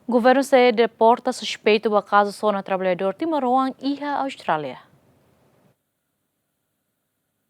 Governo se deporta suspeito do caso Sona trabalhador Timaroan iha Austrália.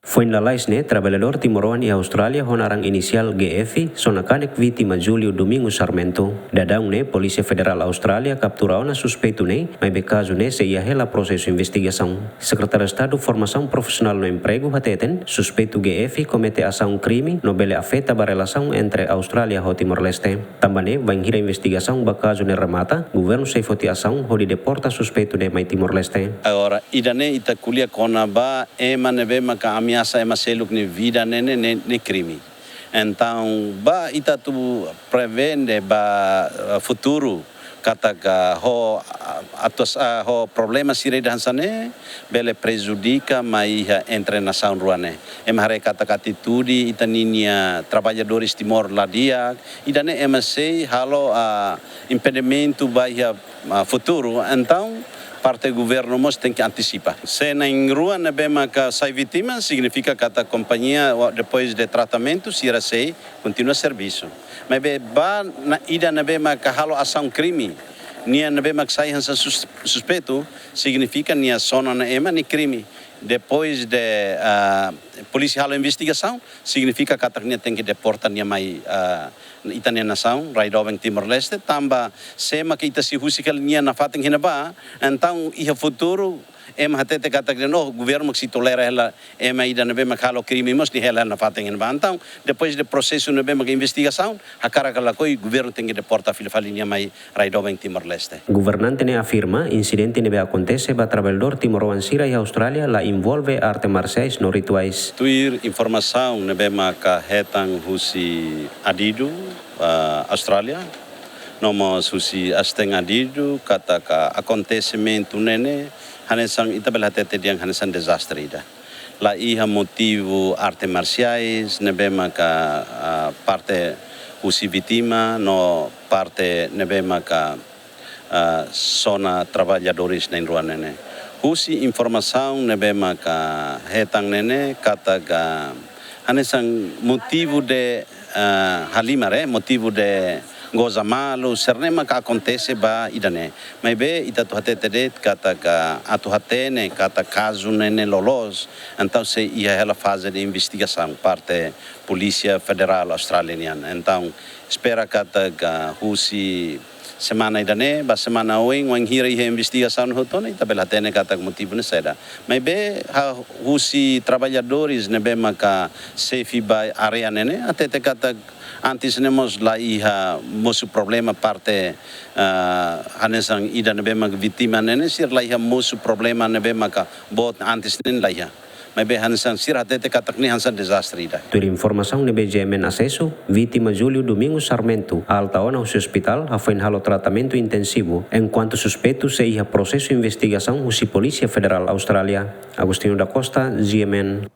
Foi na laisne trabalhador timoroan e Austrália honarang inisial GF sonakanek vítima Julio Domingo Sarmento. Dadang ne Polícia Federal Austrália capturou na suspeito ne, mas caso ne se ia rela processo investigação. Secretário de Estado Formação Profissional no Emprego hateten, suspeito GF comete ação crime no bele afeta a relação entre Austrália e Timor-Leste. Também vai hira investigação ba caso ne remata, governo se foti ação ho de deporta suspeito ne mai Timor-Leste. Agora, idane ita kulia kona ba ema nebe maka ameaça ema seluk ni vida nene ne crime. Então, ba ita tu prevende ba futuro kataga ho problema sire dansane bele prejudica mai entre nação ruane. Ema hare kata atitude ita ninia trabalhadores Timor ladia idane ema sei halo impedimento ba futuro. Então parte do governo mas tem que antecipar. Se na rua na bema que sai vítima, significa que a companhia depois de tratamento se irá sei continua serviço. Mas ba na ida na bema que halo ação crime, nia na bema que sai hansa suspeito, significa nia zona na ema ni crime. Depois de polícia halo investigação, significa que a tecnia tem que deportar nia mai itania nação, Raidoveng Timor-Leste, tamba sema que ita si husikal nia na fating hinaba, então iha futuro ema hatete kata que no governo que se tolera ela ema ida na bema halo crime mos ni ela na fating hinaba. Então depois do processo na bema investigação, a cara kala koi governo tem que deportar filfalinha mai Raidoveng Timor-Leste. Governante ne afirma incidente nebe acontece ba trabalhador timoroan sira e Austrália la envolve arte marciais no rituais. Tuir informação na bema ka hetang husi adidu Austrália, nomos husi asteng adidu kata ka acontecimento nene hanesang itabel hatete diang hanesan desastre ida. La iha motivo arte marciais nebema ka parte husi vítima no parte nebema ka zona trabalhadores na rua nene. Husi informação nebema ka hetang nene kata ka hanesang motivo de halimare, motivo de goza malo, sernema que acontece ba idane. Mas be ita tu hatete det kata ka atu hatene kata caso nene lolos. Então se ia ela fase de investigação parte Polícia Federal Australiana. Então espera kata ka husi semana idane ba semana oing wang hira ia investigação hotone ita bela tene kata motivo ne seda. Mas be husi trabalhadores ne be maka safe ba area nene atete kata antes nemos la iha mosu problema parte hanesang ida nebe mag vítima nene sir la iha mosu problema nebe maka bot antes nen la iha mas be hanesang sir hatete katakni hansan desastre ida. Tur informação nebe GMN acesso vítima Julio Domingo Sarmento altaona ao hospital foi halo tratamento intensivo enquanto suspeito se ia processo investigação usi Polícia Federal Austrália. Agostinho da Costa, GMN.